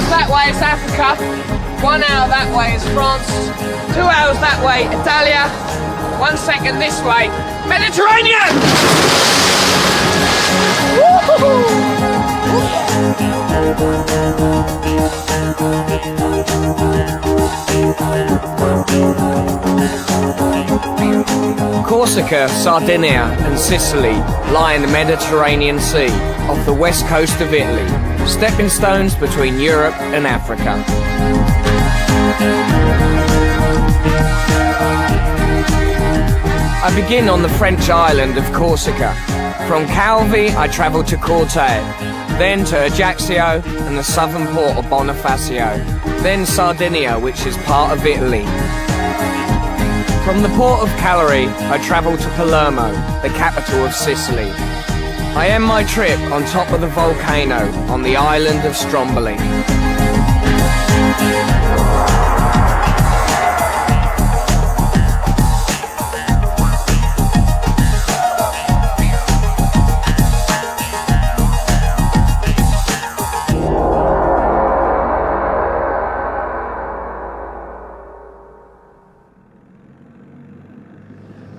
That way is Africa, 1 hour that way is France, 2 hours that way Italia, 1 second this way Mediterranean! Corsica, Sardinia and Sicily lie in the Mediterranean Sea off the west coast of Italy, stepping stones between Europe and Africa. I begin on the French island of Corsica. From Calvi I travel to Corte, then to Ajaccio and the southern port of Bonifacio, then Sardinia, which is part of Italy. From the port of Cagliari I travel to Palermo, the capital of Sicily. I end my trip on top of the volcano on the island of Stromboli.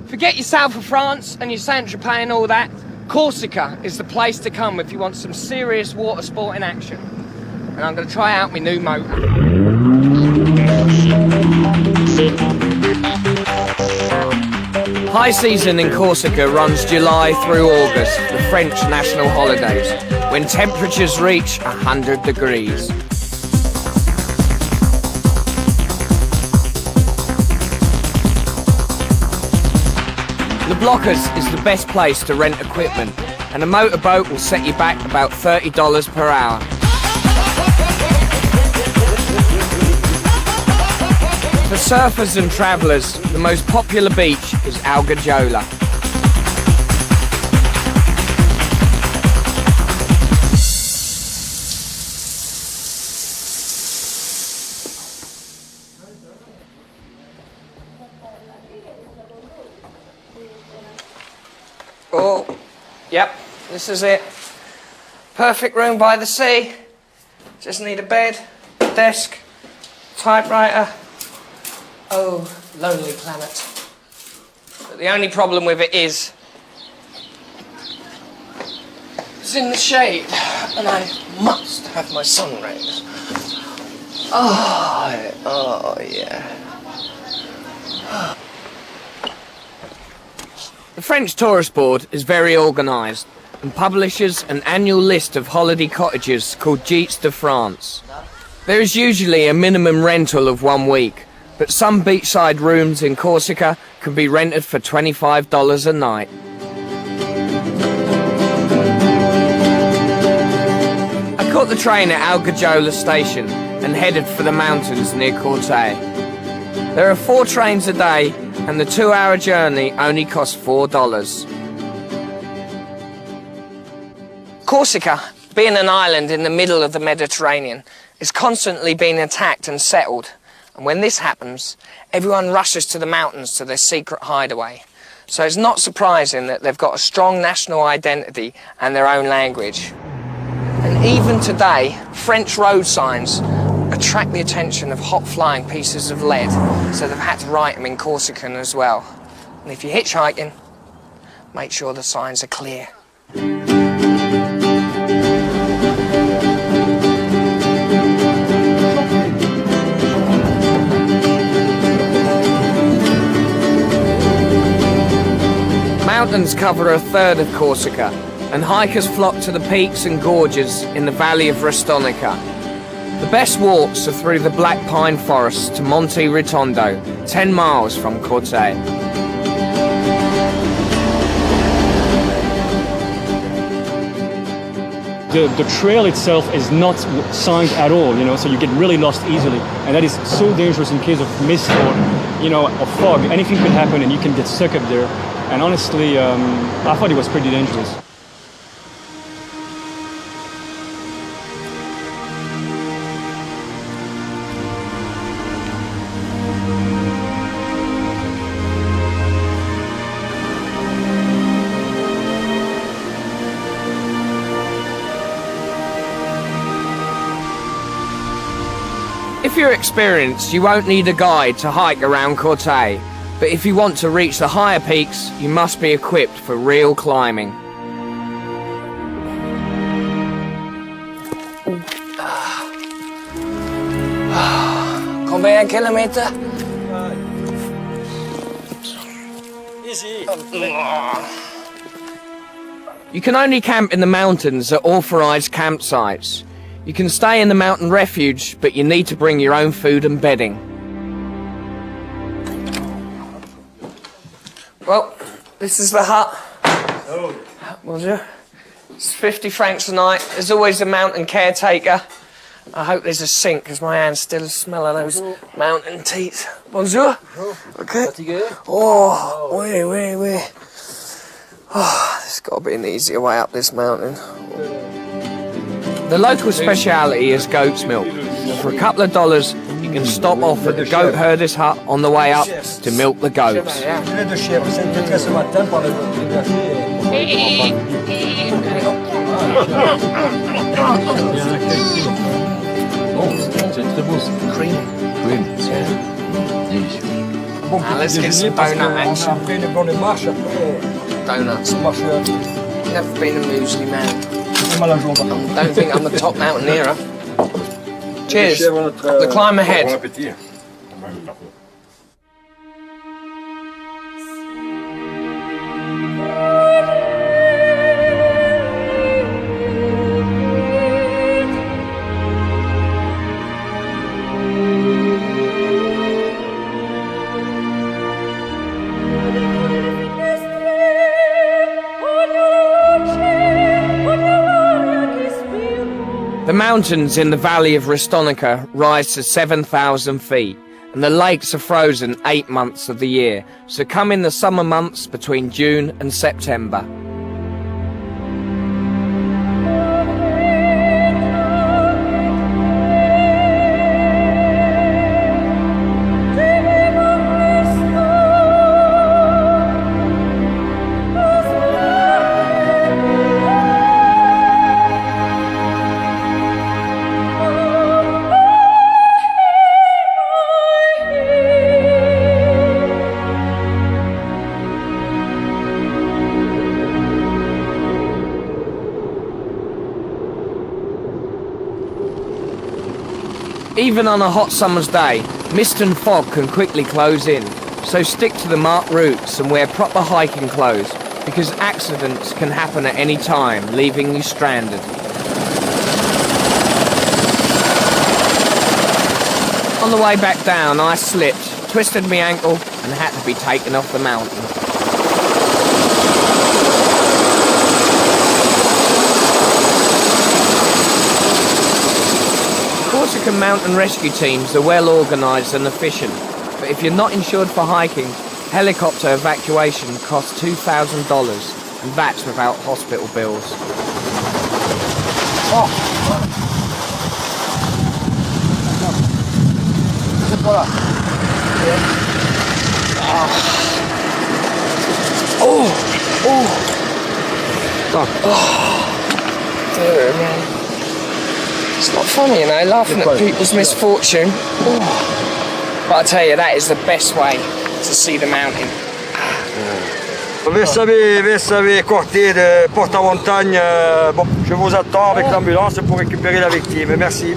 Forget your south of France and your Saint-Tropez and all that. Corsica is the place to come if you want some serious water sporting action. And I'm going to try out my new motor. High season in Corsica runs July through August, the French national holidays, when temperatures reach 100 degrees. The Blockers is the best place to rent equipment, and a motorboat will set you back about $30 per hour. For surfers and travellers, the most popular beach is Algajola. Oh, yep, this is it. Perfect room by the sea. Just need a bed, desk, typewriter. Oh, lonely planet. But the only problem with it is it's in the shade, and I must have my sun rays. Oh yeah. The French Tourist Board is very organised and publishes an annual list of holiday cottages called Gîtes de France. There is usually a minimum rental of 1 week, but some beachside rooms in Corsica can be rented for $25 a night. I caught the train at Algajola station and headed for the mountains near Corte. There are 4 trains a day, and the 2-hour journey only costs $4. Corsica, being an island in the middle of the Mediterranean, is constantly being attacked and settled. And when this happens, everyone rushes to the mountains to their secret hideaway. So it's not surprising that they've got a strong national identity and their own language. And even today, French road signs attract the attention of hot-flying pieces of lead, so they've had to write them in Corsican as well. And if you're hitchhiking, make sure the signs are clear. Mountains cover a third of Corsica, and hikers flock to the peaks and gorges in the valley of Restonica. The best walks are through the Black Pine Forest to Monte Ritondo, 10 miles from Corte. the trail itself is not signed at all, you know, so you get really lost easily, and that is so dangerous in case of mist or, you know, or fog. Anything could happen and you can get stuck up there. And honestly, I thought it was pretty dangerous. If you're experienced, you won't need a guide to hike around Corte, but if you want to reach the higher peaks, you must be equipped for real climbing. Combien kilometer? Easy. You can only camp in the mountains at authorised campsites. You can stay in the mountain refuge, but you need to bring your own food and bedding. Well, this is the hut. Bonjour. It's 50 francs a night. There's always a mountain caretaker. I hope there's a sink, because my hands still smell of those mountain teeth. Bonjour. Okay. Oh, oui. Oh, there's got to be an easier way up this mountain. The local speciality is goat's milk. For a couple of dollars, you can stop off at the goat herder's hut on the way up to milk the goats. Now let's get some donut action. Donuts. Never been a muesli man. Don't think I'm the top mountaineer. Cheers. Up the climb ahead. The mountains in the valley of Restonica rise to 7,000 feet, and the lakes are frozen 8 months of the year, so come in the summer months between June and September. Even on a hot summer's day, mist and fog can quickly close in, so stick to the marked routes and wear proper hiking clothes, because accidents can happen at any time, leaving you stranded. On the way back down, I slipped, twisted my ankle, and had to be taken off the mountain. Corsican mountain rescue teams are well organised and efficient, but if you're not insured for hiking, helicopter evacuation costs $2,000, and that's without hospital bills. Dear man. It's not funny, you know, laughing at people's misfortune. But I tell you, that is the best way to see the mountain. Vous Corté de Porte-à-Montagne, bon, je vous attends avec l'ambulance pour récupérer la victime. Merci.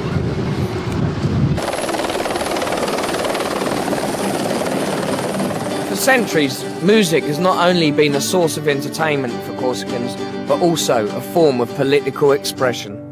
For centuries, music has not only been a source of entertainment for Corsicans, but also a form of political expression.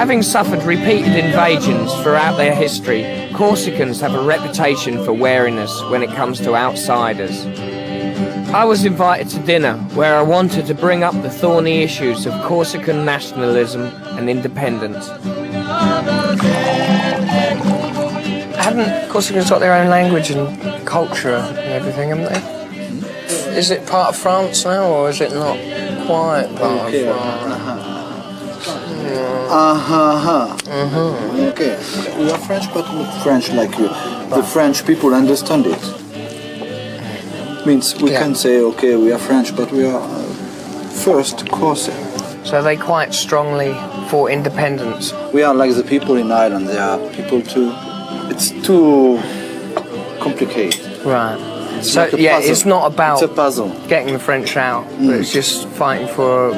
Having suffered repeated invasions throughout their history, Corsicans have a reputation for wariness when it comes to outsiders. I was invited to dinner where I wanted to bring up the thorny issues of Corsican nationalism and independence. Haven't Corsicans got their own language and culture and everything, haven't they? Is it part of France now, or is it not quite part of France? Okay, we are French, but not French like you. The French people understand it. Means we can say, okay, we are French, but we are first Corsican. So they quite strongly for independence. We are like the people in Ireland. They are people too. It's too complicated. Right. It's So like a yeah, puzzle. it's not about It's a puzzle. getting the French out, but it's just fighting for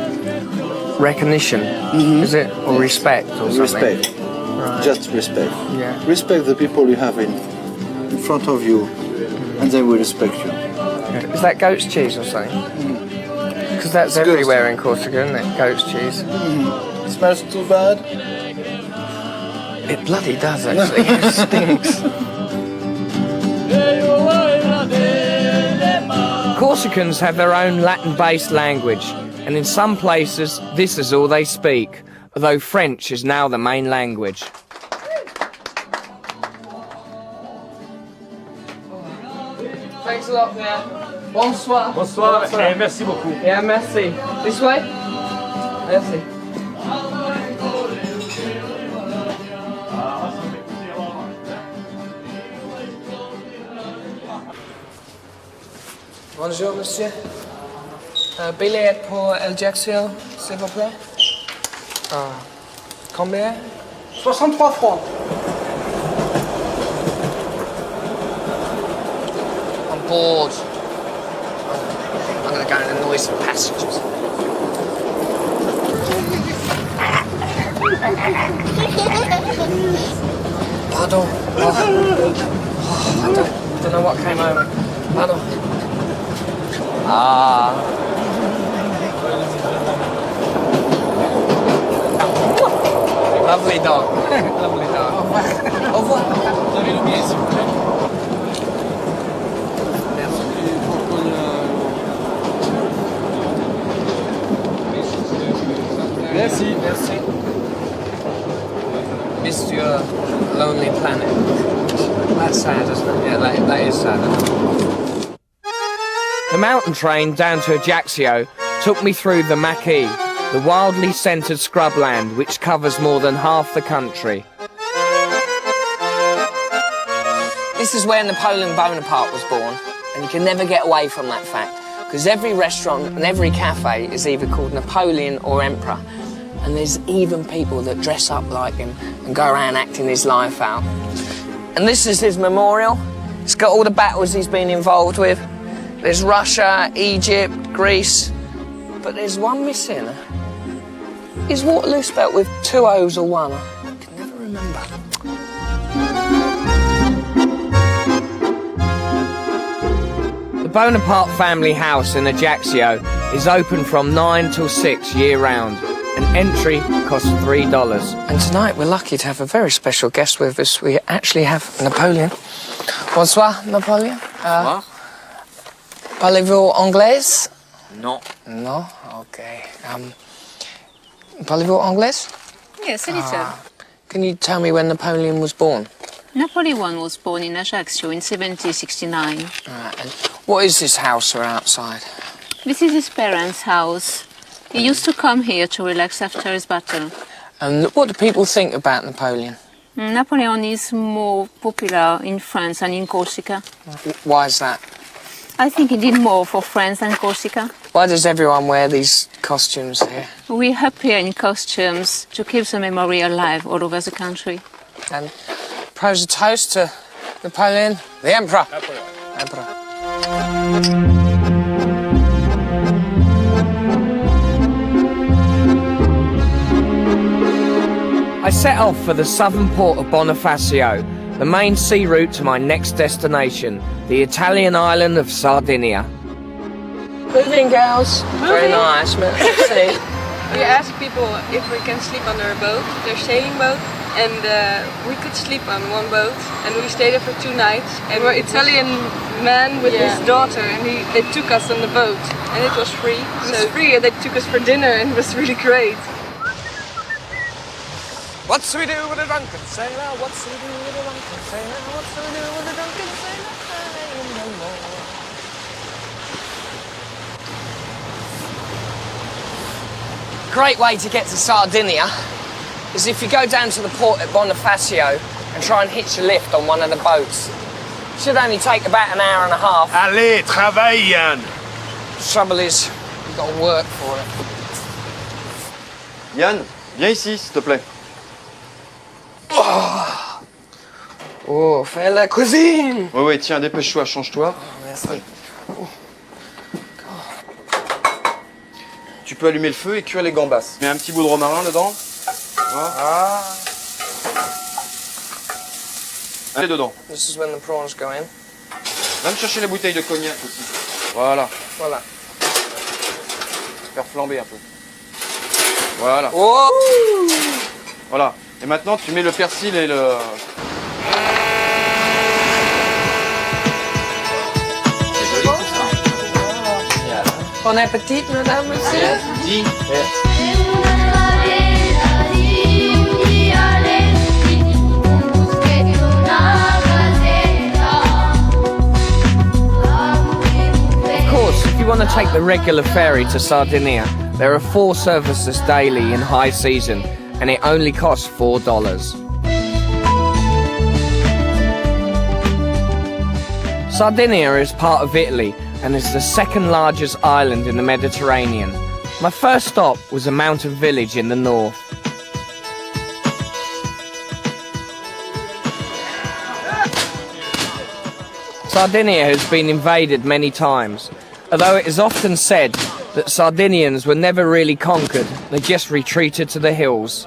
recognition, is it, or respect, or something? Respect. Right. Just respect. Yeah. Respect the people you have in front of you, and they will respect you. Is that goat's cheese or something? Because that's It's everywhere in Corsica, isn't it? Goat's cheese. It smells too bad. It bloody does, actually. It stinks. Corsicans have their own Latin-based language, and in some places this is all they speak, although French is now the main language. Thanks a lot, there. Bonsoir. Bonsoir, et merci beaucoup. Yeah, merci. This way? Merci. Bonjour, monsieur. Billet pour Ajaccio, s'il vous plaît. Combien? 63 francs. I'm bored. I'm going to go and annoy some passengers. Pardon. I don't know what came over. Pardon. Lovely dog. Lovely dog. Au revoir. Vous avez oublié, s'il vous plaît. Merci. Merci. Monsieur Lonely Planet. That's sad, isn't it? Yeah, that is sad. The mountain train down to Ajaccio took me through the Maquis, the wildly centred scrubland which covers more than half the country. This is where Napoleon Bonaparte was born, and you can never get away from that fact, because every restaurant and every cafe is either called Napoleon or Emperor, and there's even people that dress up like him and go around acting his life out. And this is his memorial. It's got all the battles he's been involved with. There's Russia, Egypt, Greece, but there's one missing. Is Waterloo spelt with 2 O's or 1? I can never remember. The Bonaparte family house in Ajaccio is open from 9 till 6 year round, and entry costs $3. And tonight we're lucky to have a very special guest with us. We actually have Napoleon. Bonsoir, Napoleon. Parlez-vous anglais? No. No? Okay. Parlez-vous anglais? Yes, a little. Can you tell me when Napoleon was born? Napoleon was born in Ajaccio in 1769. And what is this house or outside? This is his parents' house. He used to come here to relax after his battle. And what do people think about Napoleon? Napoleon is more popular in France than in Corsica. Why is that? I think he did more for France than Corsica. Why does everyone wear these costumes here? We appear in costumes to keep the memory alive all over the country. And propose a toast to Napoleon, the Emperor. Emperor. I set off for the southern port of Bonifacio, the main sea route to my next destination, the Italian island of Sardinia. Good evening, girls. Very nice. Merci. We asked people if we can sleep under a boat, their sailing boat, and we could sleep on one boat, and we stayed there for 2 nights. And we're Italian man with his daughter, and they took us on the boat, and it was free. It was free, and they took us for dinner, and it was really great. What's we do with a drunken sailor? What's we do with a drunken sailor? What's we do with a drunken sailor? I don't know. Great way to get to Sardinia is if you go down to the port at Bonifacio and try and hitch a lift on one of the boats. It should only take about an hour and a half. Allez, travaille, Yann. The trouble is, you've got to work for it. Yann, viens ici, s'il te plaît. Oh, fais la cuisine. Oui, tiens, dépêche-toi, change-toi. Merci. Tu peux allumer le feu et cuire les gambas. Mets un petit bout de romarin dedans. Voilà. Allez dedans. This is when the prawns go in. Va me chercher les bouteilles de cognac aussi. Voilà. Voilà. Faire flamber un peu. Voilà. Oh. Voilà. Et maintenant, tu mets le persil et le... Bon appétit, madame, monsieur. Dis. Of course, if you want to take the regular ferry to Sardinia, there are 4 services daily in high season, and it only costs $4. Sardinia is part of Italy and is the second largest island in the Mediterranean. My first stop was a mountain village in the north. Sardinia has been invaded many times, although it is often said that Sardinians were never really conquered, they just retreated to the hills.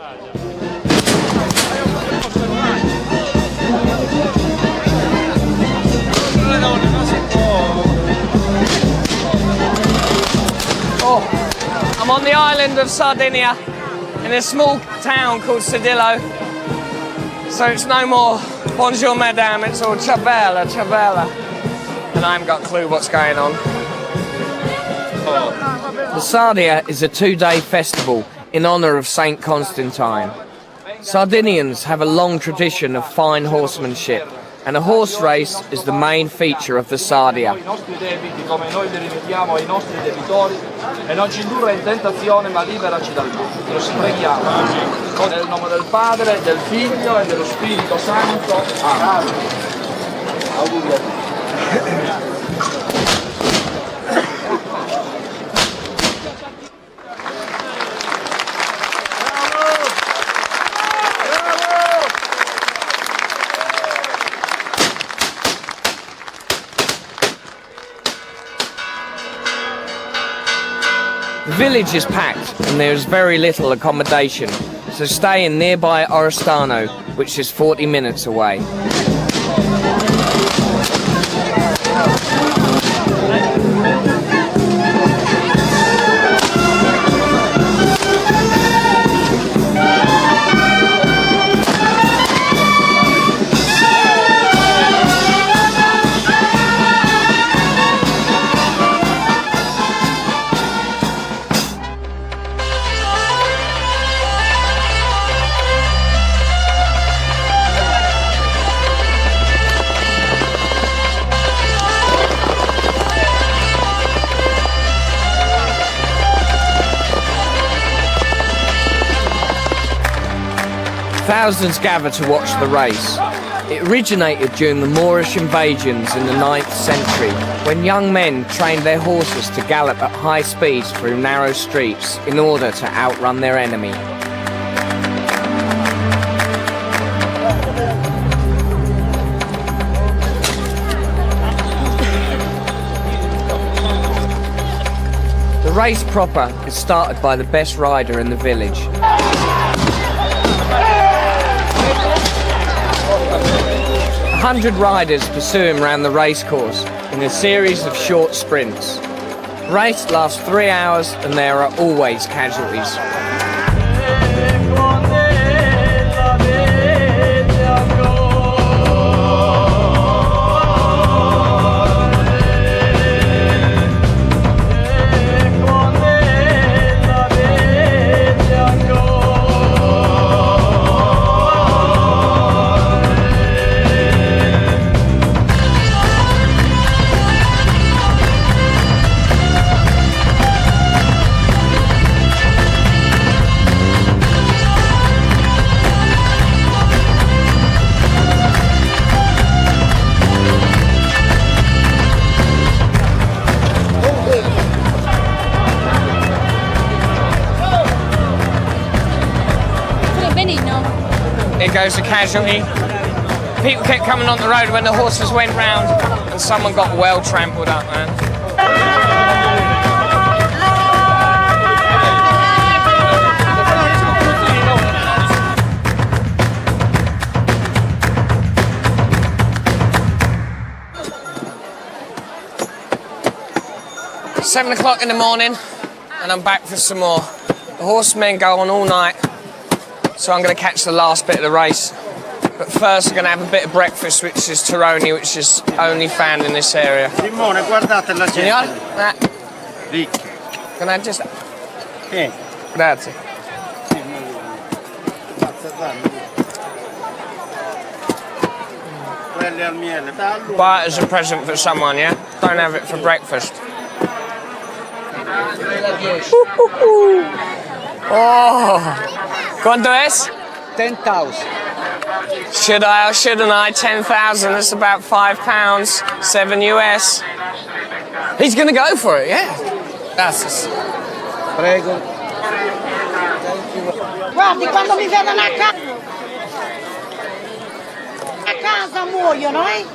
I'm on the island of Sardinia in a small town called Sedillo. So it's no more bonjour madame, it's all ciao bella, ciao bella. And I haven't got a clue what's going on. The Sardia is a 2-day festival in honour of Saint Constantine. Sardinians have a long tradition of fine horsemanship, and a horse race is the main feature of the Sardia. I nostri debiti come noi li rimettiamo ai nostri debitori e non ci indurre in tentazione ma liberaci dal male. Lo preghiamo nel nome del Padre, del Figlio e dello Spirito Santo. Amen. Auguri a tutti. The village is packed and there is very little accommodation, so stay in nearby Oristano, which is 40 minutes away. Thousands gather to watch the race. It originated during the Moorish invasions in the 9th century, when young men trained their horses to gallop at high speeds through narrow streets in order to outrun their enemy. The race proper is started by the best rider in the village. 100 riders pursue him around the racecourse in a series of short sprints. Race lasts 3 hours and there are always casualties. Here goes the casualty. People kept coming on the road when the horses went round, and someone got well trampled up, man. 7 o'clock in the morning, and I'm back for some more. The horsemen go on all night, so I'm going to catch the last bit of the race. But first I'm going to have a bit of breakfast, which is Toroni, which is only found in this area. Simone, guardate la gente. Signor? Lì. Can I just... Sì. Grazie. Quelli al miele. Buy it as a present for someone, yeah? Don't have it for breakfast. Oh! ¿Cuánto es? 10,000. Should I or shouldn't I? 10,000, that's about £5, 7 US. He's gonna go for it, yeah. Gracias. Prego. Guardi, quando mi vedono a casa muoiono, eh?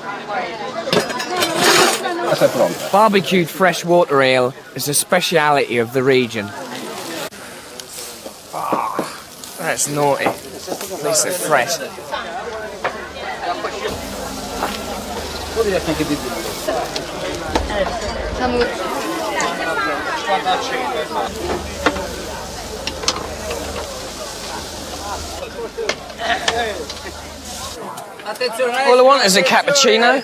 Barbecued freshwater eel is a speciality of the region. Oh, that's naughty. At least they're fresh. All I want is a cappuccino.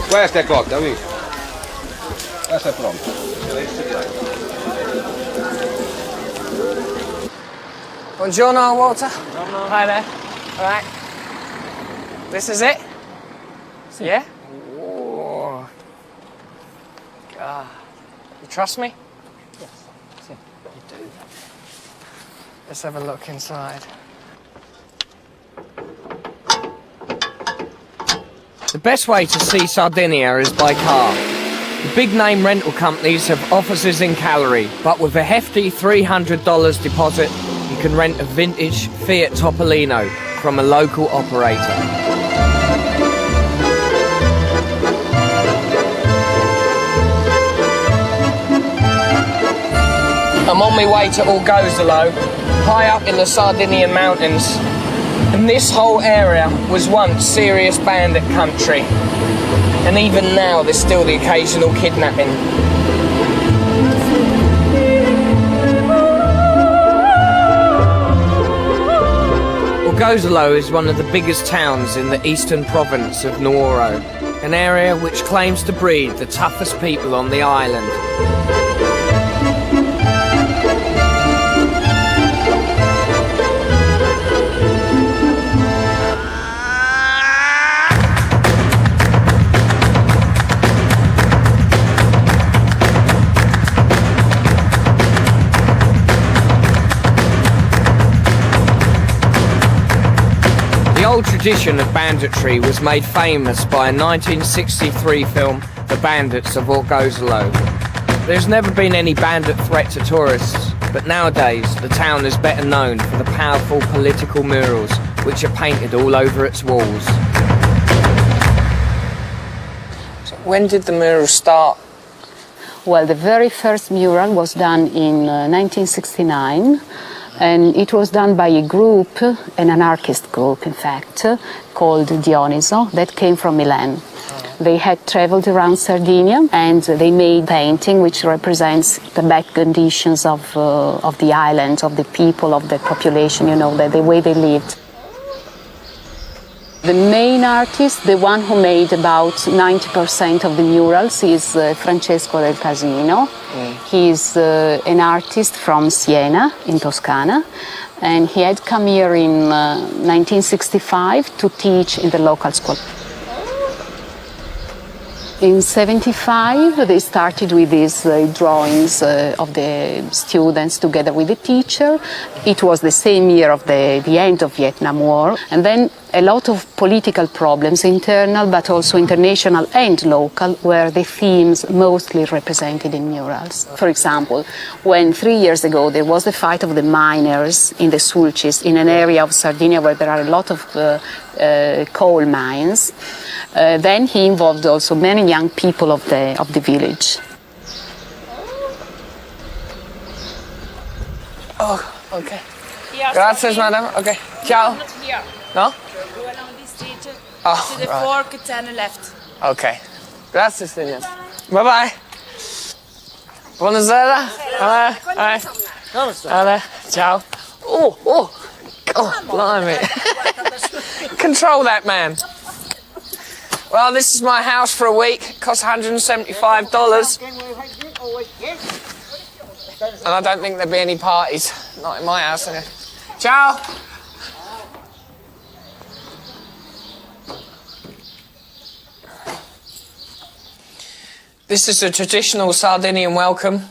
Questa è cotta, amico. Questa è pronta. Buongiorno, Walter. Hi there. All right. This is it? Yeah? Oh. God. You trust me? Yes. You do. Let's have a look inside. The best way to see Sardinia is by car. The big name rental companies have offices in Cagliari, but with a hefty $300 deposit, you can rent a vintage Fiat Topolino from a local operator. I'm on my way to Orgozolo, high up in the Sardinian mountains. And this whole area was once serious bandit country. And even now there's still the occasional kidnapping. Orgozolo is one of the biggest towns in the eastern province of Nuoro, an area which claims to breed the toughest people on the island. The old tradition of banditry was made famous by a 1963 film, The Bandits of Orgozolo. There's never been any bandit threat to tourists, but nowadays the town is better known for the powerful political murals which are painted all over its walls. So when did the mural start? Well, the very first mural was done in 1969 And it was done by a group, an anarchist group, in fact, called Dioniso, that came from Milan. They had traveled around Sardinia and they made painting which represents the bad conditions of the island, of the people, of the population, you know, the way they lived. The main artist, the one who made about 90% of the murals, is Francesco del Casino. He's an artist from Siena, in Toscana, and he had come here in 1965 to teach in the local school. In '75, they started with these drawings of the students together with the teacher. It was the same year of the end of Vietnam War. And then a lot of political problems, internal but also international and local, were the themes mostly represented in murals. For example, when 3 years ago there was the fight of the miners in the Sulcis, in an area of Sardinia where there are a lot of coal mines, then he involved also many young people of the village. Oh, okay. Grazie, madam. Okay. Ciao. Here. No? Go along this street Oh, to the right. fork, turn left. Okay. Grazie, signor. Bye-bye. Buonasera. Hi. Hi. Ciao. Oh. God, blimey. Control that man. Well, this is my house for a week. It costs $175. And I don't think there'll be any parties. Not in my house, anyway. Ciao. This is a traditional Sardinian welcome.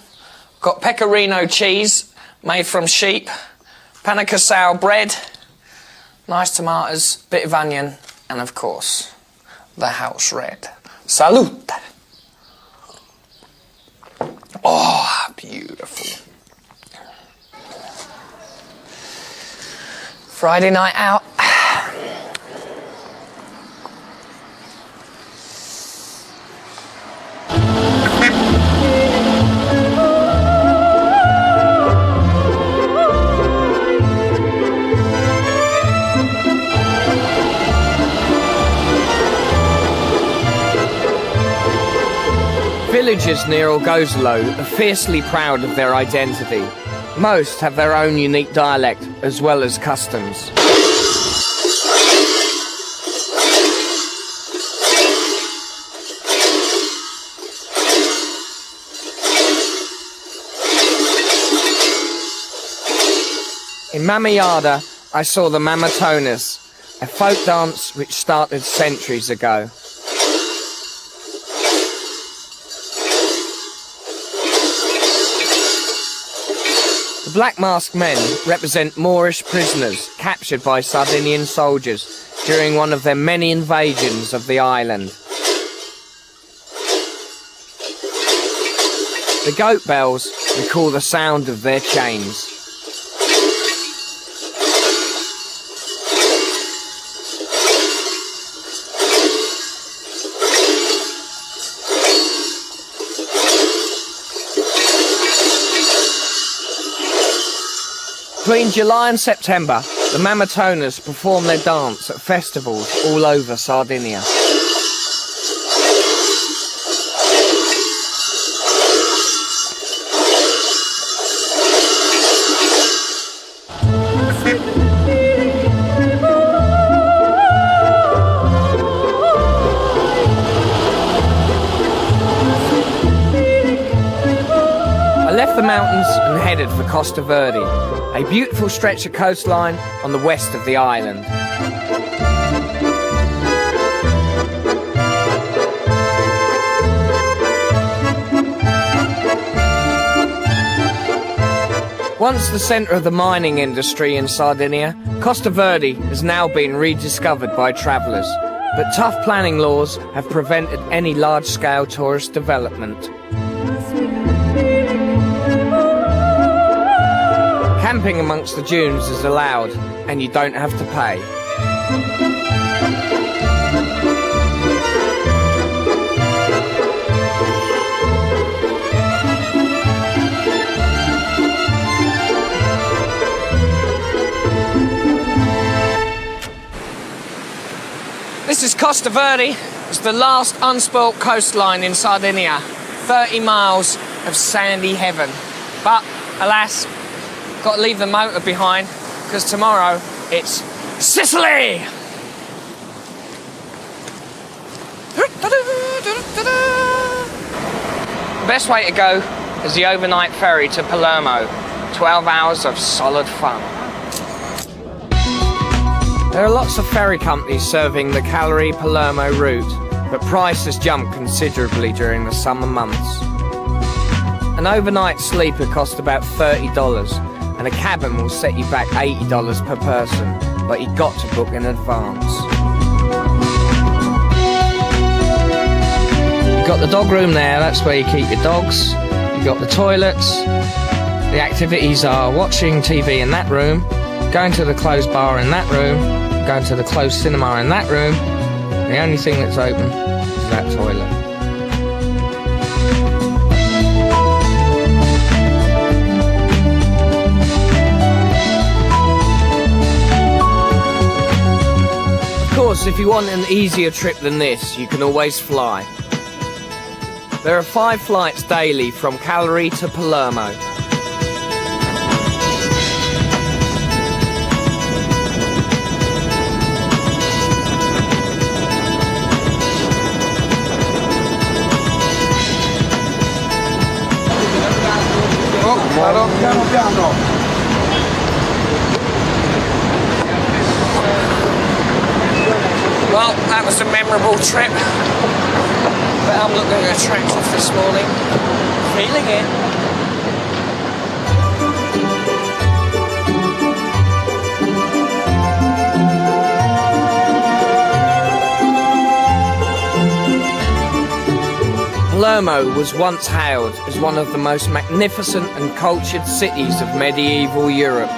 Got pecorino cheese made from sheep, panna casao bread, nice tomatoes, bit of onion, and of course, the house red. Salute! Oh, beautiful. Friday night out. Villagers near Orgozolo are fiercely proud of their identity. Most have their own unique dialect as well as customs. In Mamayada, I saw the Mamatonas, a folk dance which started centuries ago. The black masked men represent Moorish prisoners captured by Sardinian soldiers during one of their many invasions of the island. The goat bells recall the sound of their chains. Between July and September, the Mamatonas perform their dance at festivals all over Sardinia. I left the mountains and headed for Costa Verde, a beautiful stretch of coastline on the west of the island. Once the centre of the mining industry in Sardinia, Costa Verde has now been rediscovered by travellers, but tough planning laws have prevented any large-scale tourist development. Camping amongst the dunes is allowed, and you don't have to pay. This is Costa Verde. It's the last unspoilt coastline in Sardinia. 30 miles of sandy heaven. But, alas, got to leave the motor behind, because tomorrow it's Sicily! The best way to go is the overnight ferry to Palermo. 12 hours of solid fun. There are lots of ferry companies serving the Cagliari-Palermo route, but prices jump considerably during the summer months. An overnight sleeper costs about $30, and a cabin will set you back $80 per person, but you've got to book in advance. You've got the dog room there, that's where you keep your dogs. You've got the toilets. The activities are watching TV in that room, going to the closed bar in that room, going to the closed cinema in that room. The only thing that's open is that toilet. Of course, if you want an easier trip than this, you can always fly. There are 5 flights daily from Cagliari to Palermo. Piano piano. Well, that was a memorable trip. But I'm looking attractive this morning. Feeling it. Palermo was once hailed as one of the most magnificent and cultured cities of medieval Europe,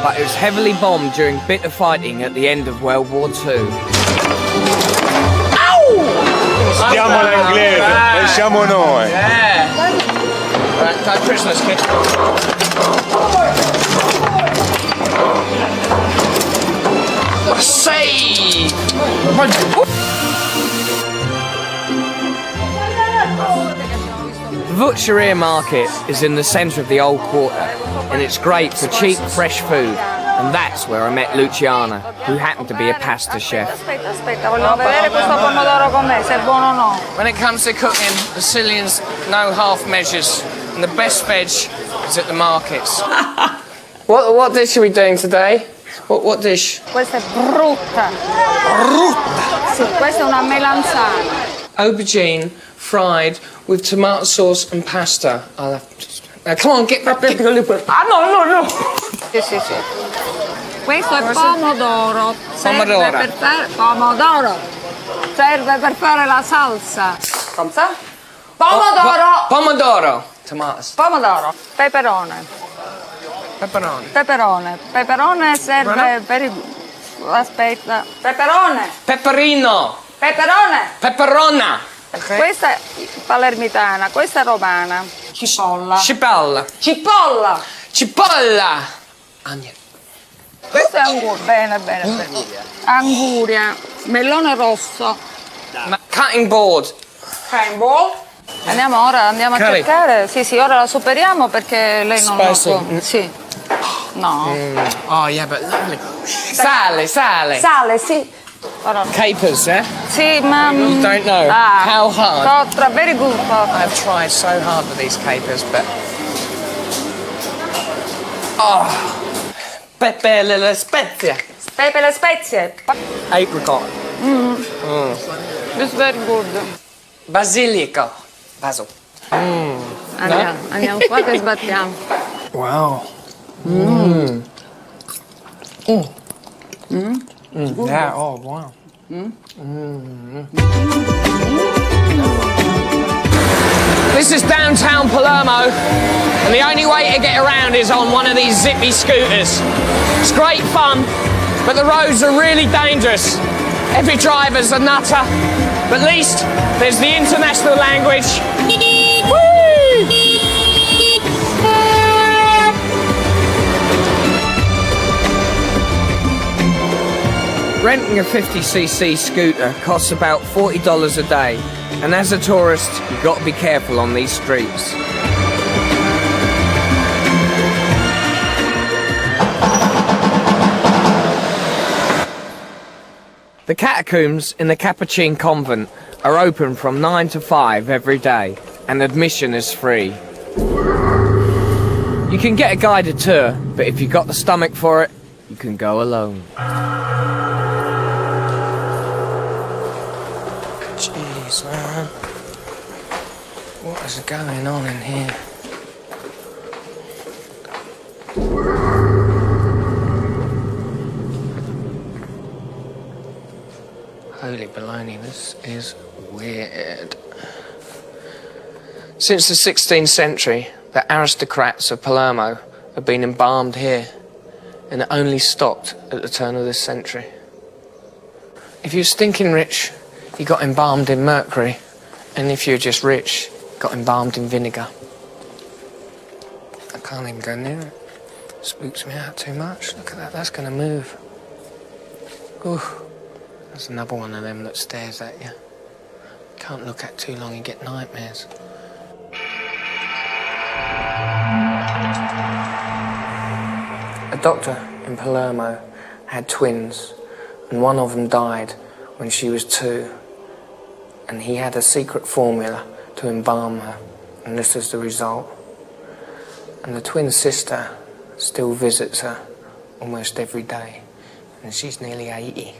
but it was heavily bombed during bitter fighting at the end of World War II. Stiamo all'inglese, e siamo noi. Right, go Christmas, kid. Say! The Vucceria market is in the centre of the old quarter, and it's great for cheap, fresh food. And that's where I met Luciana, who happened to be a pasta chef. Aspetta, voglio vedere questo pomodoro com'è, se è buono o no. When it comes to cooking, the Sicilians know half measures, and the best veg is at the markets. What dish are we doing today? What dish? Questa è brutta. Brutta? Sì, questa è una melanzana. Aubergine fried with tomato sauce and pasta. I'll have to... come on, get back. Ah, no. Sì. Questo è pomodoro. Pomodoro. Pomodoro. Serve per fare la salsa. Cosa? Pomodoro. Pomodoro. Tomatoes. Pomodoro. Peperone. Peperone serve Buono. per aspetta. Peperone. Peperino. Peperona. Okay. Questa è palermitana, questa è romana. Cipolla. Onion. Questo è anguria. Bene. Anguria. Melone rosso. Cutting board. Andiamo a Curry. cercare. Sì, ora la superiamo perché lei non lo Spicy. può. Sì. No. Oh yeah, but lovely. Sale. Sale, sì. Ora. Capers, eh? Sì, ma... You don't know how hard. Very good. I've tried so hard with these capers, but... Oh. Pepe le spezie. Apricot. This is very good. Basilico. Basil. Andiamo qua che sbattiamo. Wow. Yeah, oh wow. This is downtown Palermo, and the only way to get around is on one of these zippy scooters. It's great fun, but the roads are really dangerous. Every driver's a nutter, but at least there's the international language. Whee! Renting a 50cc scooter costs about $40 a day, and as a tourist, you've got to be careful on these streets. The catacombs in the Capuchin convent are open from 9 to 5 every day, and admission is free. You can get a guided tour, but if you've got the stomach for it, you can go alone. Jeez, man. What is going on in here? Holy baloney, this is weird. Since the 16th century, the aristocrats of Palermo have been embalmed here, and it only stopped at the turn of this century. If you're stinking rich, you got embalmed in mercury, and if you're just rich, you got embalmed in vinegar. I can't even go near it. Spooks me out too much. Look at that, that's gonna move. Ooh. There's another one of them that stares at you. Can't look at too long, you get nightmares. A doctor in Palermo had twins, and one of them died when she was 2. And he had a secret formula to embalm her, and this is the result. And the twin sister still visits her almost every day, and she's nearly 80.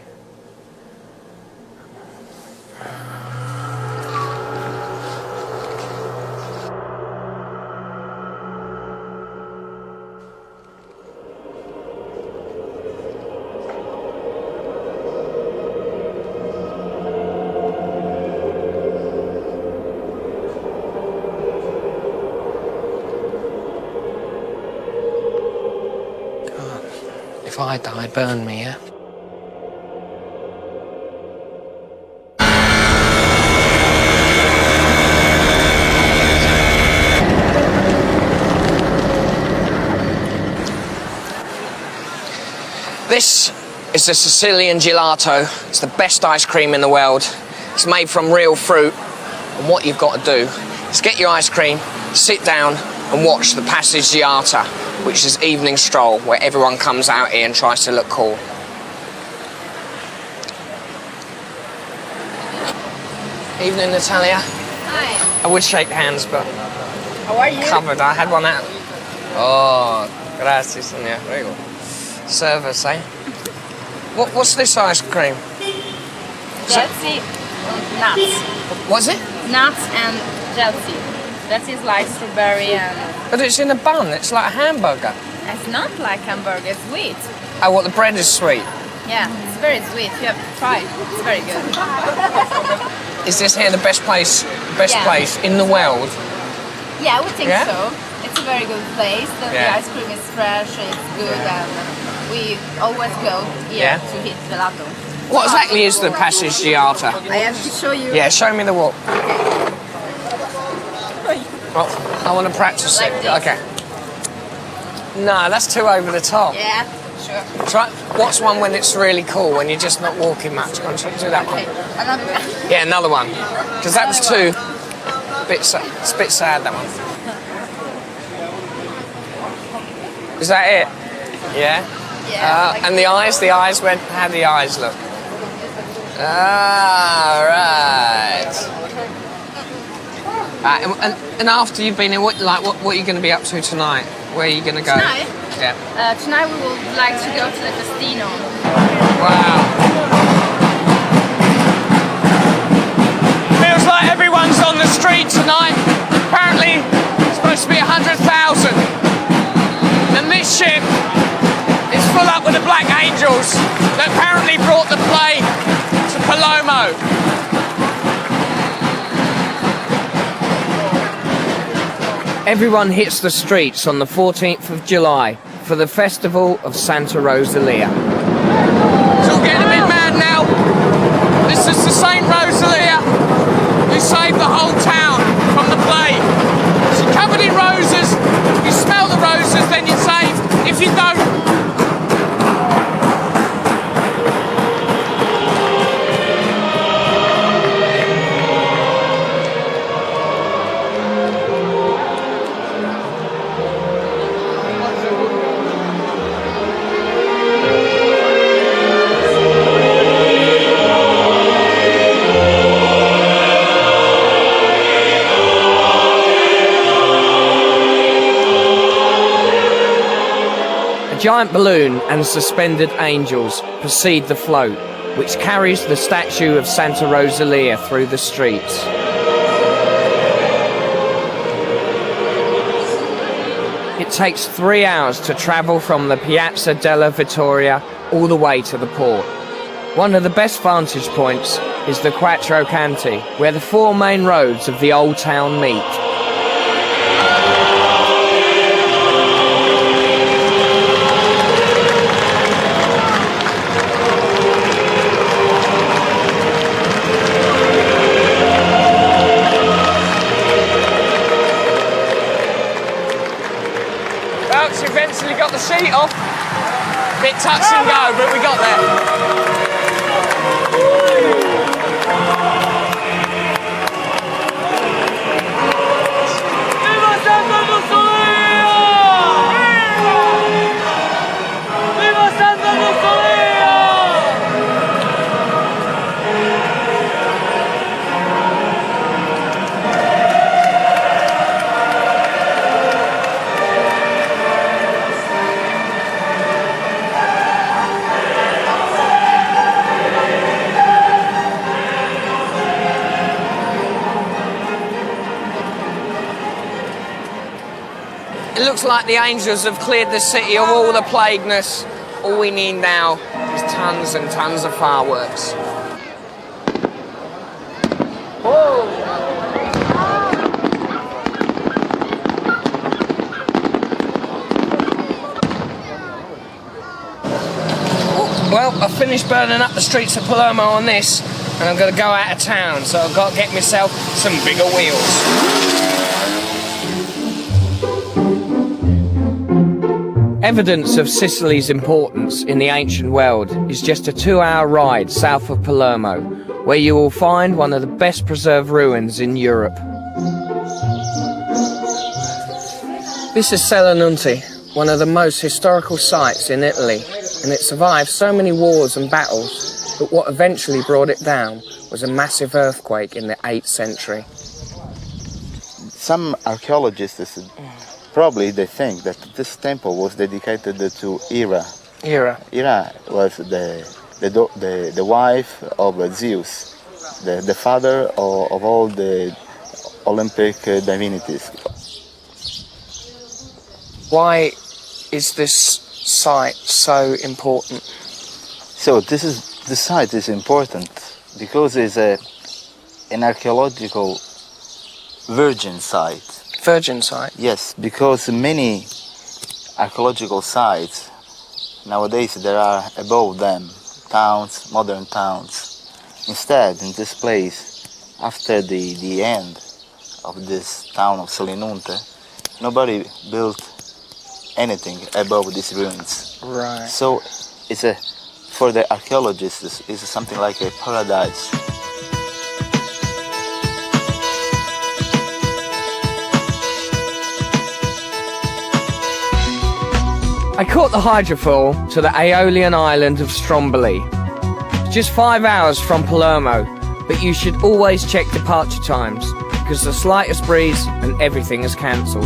If I die, burn me, yeah? This is the Sicilian gelato. It's the best ice cream in the world. It's made from real fruit. And what you've got to do is get your ice cream, sit down and watch the Passeggiata, which is evening stroll, where everyone comes out here and tries to look cool. Evening, Natalia. Hi. I would shake hands, but How are you? covered. I had one out. Oh, grazie, signor. Prego. Serve us, eh? What's this ice cream? Jelly, nuts. What's it? Nuts and jelly. That is like strawberry and... But it's in a bun. It's like a hamburger. It's not like hamburger, it's sweet. Oh, what, the bread is sweet? Yeah, it's very sweet. You have to try it. It's very good. Is this here the best place in the world? Yeah, I would think Yeah? so. It's a very good place. The ice cream is fresh, it's good, and we always go here to eat gelato. What exactly is the Passeggiata? I have to show you. Yeah, show me the walk. Oh, I want to practice it. Okay. No, that's too over the top. Yeah, sure. Try. What's one when it's really cool, when you're just not walking much? Go on, do that one. Another one. Yeah, another one. Because that was too. It's a bit sad, that one. Is that it? Yeah? Yeah. And the eyes went, how the eyes look? Ah, right. And after you've been in, what are you going to be up to tonight? Where are you going to go? Tonight? Yeah. Tonight we would like to go to the casino. Wow. Feels like everyone's on the street tonight. Apparently, it's supposed to be 100,000. And this ship is full up with the Black Angels that apparently brought the plague to Palermo. Everyone hits the streets on the 14th of July for the festival of Santa Rosalia. It's all getting a bit mad now. This is the Saint Rosalia who saved the whole town from the plague. She's covered in roses. You smell the roses, then you're saved. If you don't, giant balloon and suspended angels precede the float, which carries the statue of Santa Rosalia through the streets. It takes 3 hours to travel from the Piazza della Vittoria all the way to the port. One of the best vantage points is the Quattro Canti, where the 4 main roads of the old town meet. Well, she eventually got the sheet off. Bit touch and go, but we got there. It looks like the angels have cleared the city of all the plagueness. All we need now is tons and tons of fireworks. Well, I finished burning up the streets of Palermo on this, and I'm going to go out of town, so I've got to get myself some bigger wheels. Evidence of Sicily's importance in the ancient world is just a 2-hour ride south of Palermo, where you will find one of the best preserved ruins in Europe. This is Selinunte, one of the most historical sites in Italy, and it survived so many wars and battles, but what eventually brought it down was a massive earthquake in the 8th century. Some archaeologists probably they think that this temple was dedicated to Hera. Hera was the wife of Zeus, the father of all the Olympic divinities. Why is this site so important? So the site is important because it's an archaeological virgin site. Virgin site? Yes, because many archaeological sites nowadays there are above them towns, modern towns. Instead, in this place, after the end of this town of Selinunte, nobody built anything above these ruins. Right. So it's for the archaeologists, it's something like a paradise. I caught the hydrofoil to the Aeolian island of Stromboli. Just 5 hours from Palermo, but you should always check departure times, because the slightest breeze and everything is cancelled.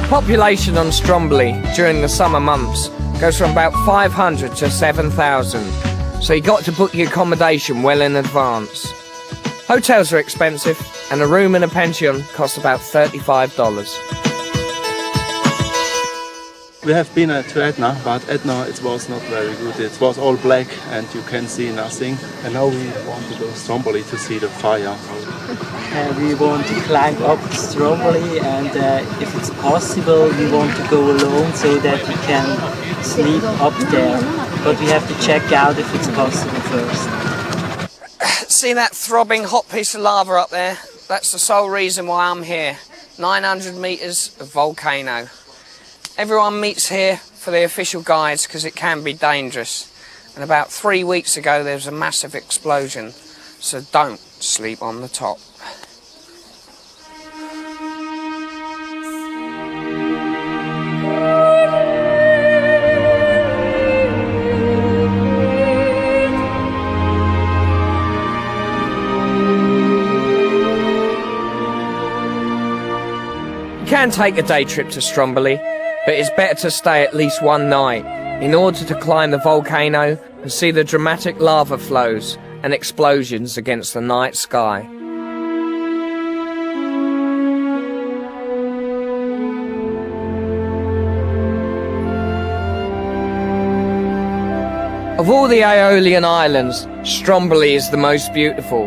Population on Stromboli during the summer months goes from about 500 to 7,000. So you got to book your accommodation well in advance. Hotels are expensive, and a room in a pension costs about $35. We have been to Etna, but Etna it was not very good. It was all black and you can see nothing. And now we want to go to Stromboli to see the fire. We want to climb up Stromboli, and if it's possible we want to go alone so that we can sleep up there. But we have to check out if it's possible first. See that throbbing hot piece of lava up there? That's the sole reason why I'm here. 900 metres of volcano. Everyone meets here for the official guides because it can be dangerous. And about 3 weeks ago there was a massive explosion, so don't sleep on the top. can take a day trip to Stromboli, but it's better to stay at least one night in order to climb the volcano and see the dramatic lava flows and explosions against the night sky. Of all the Aeolian islands, Stromboli is the most beautiful,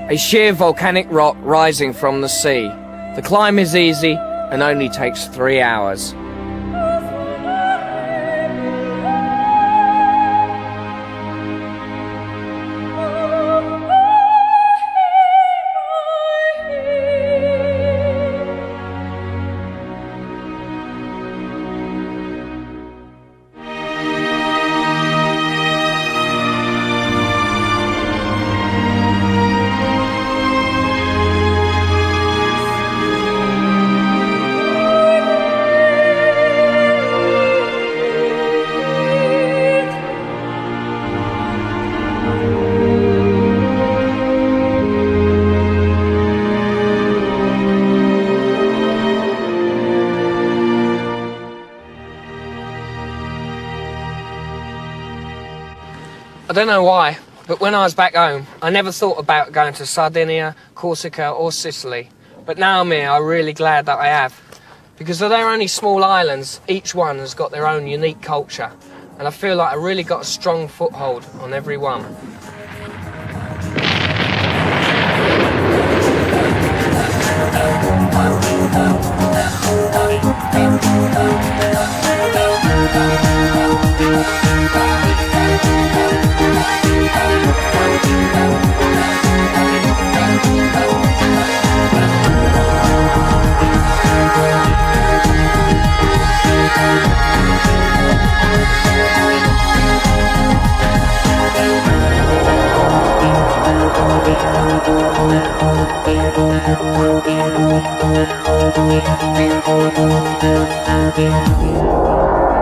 a sheer volcanic rock rising from the sea. The climb is easy and only takes 3 hours. I don't know why, but when I was back home, I never thought about going to Sardinia, Corsica or Sicily. But now I'm here, I'm really glad that I have. Because though they're only small islands, each one has got their own unique culture. And I feel like I really got a strong foothold on every one. Thank you.